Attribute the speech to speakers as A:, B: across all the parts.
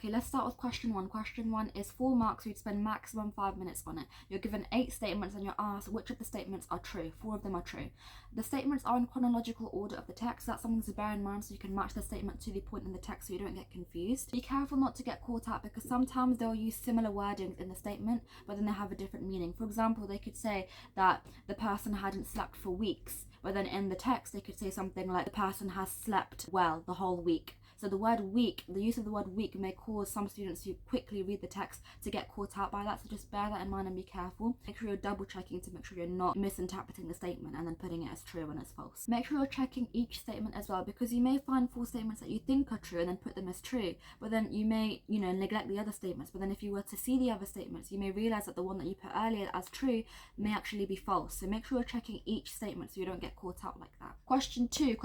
A: Okay, let's start with question 1. Question 1 is 4 marks, you'd spend maximum 5 minutes on it. You're given 8 statements and you're asked which of the statements are true. 4 of them are true. The statements are in chronological order of the text. That's something to bear in mind so you can match the statement to the point in the text so you don't get confused. Be careful not to get caught out because sometimes they'll use similar wordings in the statement but then they have a different meaning. For example, they could say that the person hadn't slept for weeks, but then in the text they could say something like the person has slept well the whole week. So the word week, the use of the word week may cause some students who quickly read the text to get caught out by that. So just bear that in mind and be careful. Make sure you're double checking to make sure you're not misinterpreting the statement and then putting it as true when it's false. Make sure you're checking each statement as well, because you may find 4 statements that you think are true and then put them as true, but then you may, neglect the other statements. But then if you were to see the other statements, you may realize that the one that you put earlier as true may actually be false. So make sure you're checking each statement so you don't get caught out like that. Question 2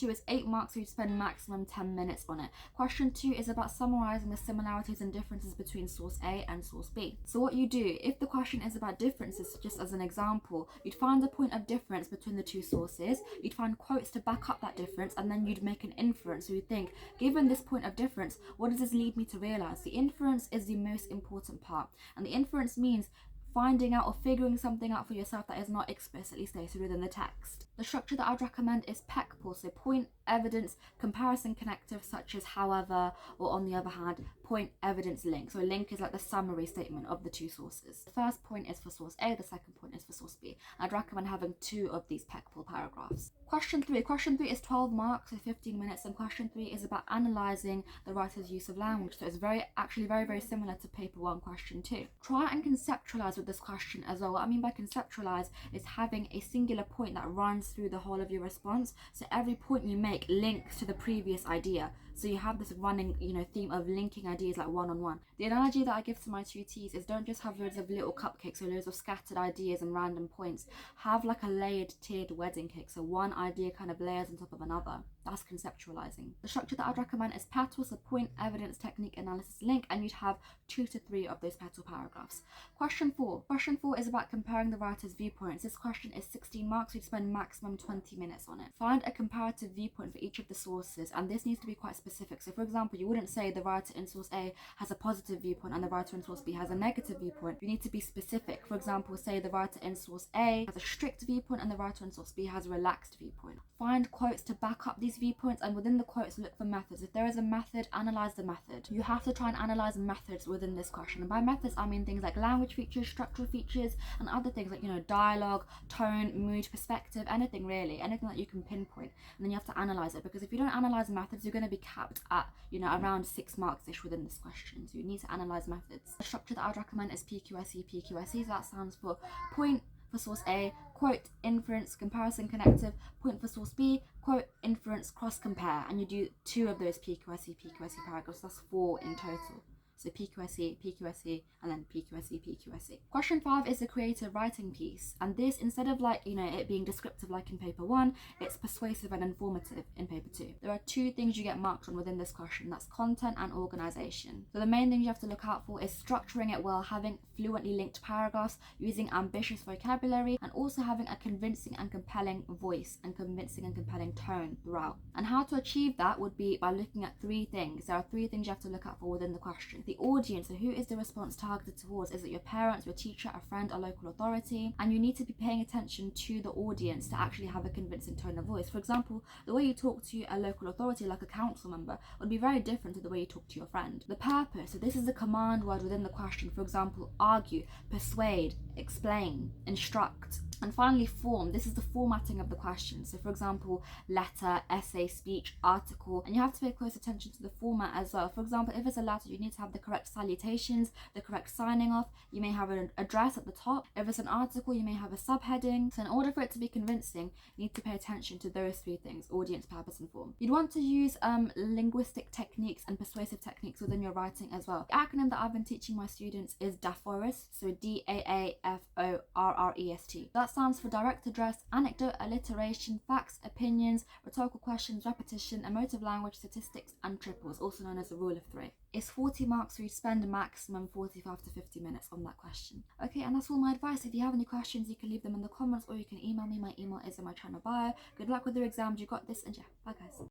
A: is 8 marks, so you'd spend maximum 10 minutes on it. Question 2 is about summarizing the similarities and differences between source A and source B. So what you do, if the question is about differences, just as an example, you'd find a point of difference between the 2 sources, you'd find quotes to back up that difference, and then you'd make an inference. So you think, given this point of difference, what does this lead me to realize? The inference is the most important part, and the inference means finding out or figuring something out for yourself that is not explicitly stated within the text. The structure that I'd recommend is PECPAL, so point, evidence, comparison connective, such as however, or on the other hand, point, evidence, link. So a link is like the summary statement of the 2 sources. The first point is for source A, the second point is for source B. I'd recommend having 2 of these PECPAL paragraphs. Question 3 is 12 marks, so 15 minutes, and question 3 is about analysing the writer's use of language. So it's actually very similar to paper 1, question 2. Try and conceptualise with this question as well. What I mean by conceptualise is having a singular point that runs through the whole of your response. So every point you make links to the previous idea. So you have this running, theme of linking ideas like one-on-one. The analogy that I give to my tutees is don't just have loads of little cupcakes or loads of scattered ideas and random points. Have like a layered, tiered wedding cake. So one idea kind of layers on top of another. That's conceptualizing. The structure that I'd recommend is PETAL, so point, evidence, technique, analysis, link, and you'd have 2 to 3 of those PETAL paragraphs. Question 4 is about comparing the writer's viewpoints. This question is 16 marks, so you'd spend maximum 20 minutes on it. Find a comparative viewpoint for each of the sources, and this needs to be quite specific. So for example, you wouldn't say the writer in source A has a positive viewpoint and the writer in source B has a negative viewpoint. You need to be specific. For example, say the writer in source A has a strict viewpoint and the writer in source B has a relaxed viewpoint. Find quotes to back up these viewpoints, and within the quotes look for methods. If there is a method, analyze the method. You have to try and analyze methods within this question, and by methods I mean things like language features, structural features, and other things like dialogue, tone, mood, perspective, anything really, anything that you can pinpoint, and then you have to analyze it, because if you don't analyze methods you're going to be capped at around 6 marks ish within this question. So you need to analyze methods. The structure that I'd recommend is PQSE. So that stands for point for source A, quote, inference, comparison, connective, point for source B, quote, inference, cross compare, and you do 2 of those PQSE paragraphs. That's 4 in total. So PQSE, and then PQSE. Question 5 is a creative writing piece, and this, instead of it being descriptive like in paper 1, it's persuasive and informative in paper 2. There are 2 things you get marked on within this question. That's content and organization. So the main things you have to look out for is structuring it well, having fluently linked paragraphs, using ambitious vocabulary, and also having a convincing and compelling voice and convincing and compelling tone throughout. And how to achieve that would be by looking at 3 things. There are 3 things you have to look out for within the question. The audience, so who is the response targeted towards? Is it your parents, your teacher, a friend, a local authority? And you need to be paying attention to the audience to actually have a convincing tone of voice. For example, the way you talk to a local authority like a council member would be very different to the way you talk to your friend. The purpose, so this is the command word within the question. For example, argue, persuade, explain, instruct. And finally, form. This is the formatting of the question. So for example, letter, essay, speech, article, and you have to pay close attention to the format as well. For example, if it's a letter, you need to have the correct salutations, the correct signing off. You may have an address at the top. If it's an article, you may have a subheading. So in order for it to be convincing, you need to pay attention to those 3 things: audience, purpose, and form. You'd want to use linguistic techniques and persuasive techniques within your writing as well. The acronym that I've been teaching my students is DAFOREST, so DAAFORREST. That stands for direct address, anecdote, alliteration, facts, opinions, rhetorical questions, repetition, emotive language, statistics, and triples, also known as the rule of 3. It's 40 marks, so you spend a maximum 45 to 50 minutes on that question. Okay, and that's all my advice. If you have any questions, you can leave them in the comments or you can email me. My email is in my channel bio. Good luck with your exams, you got this, and yeah, bye guys.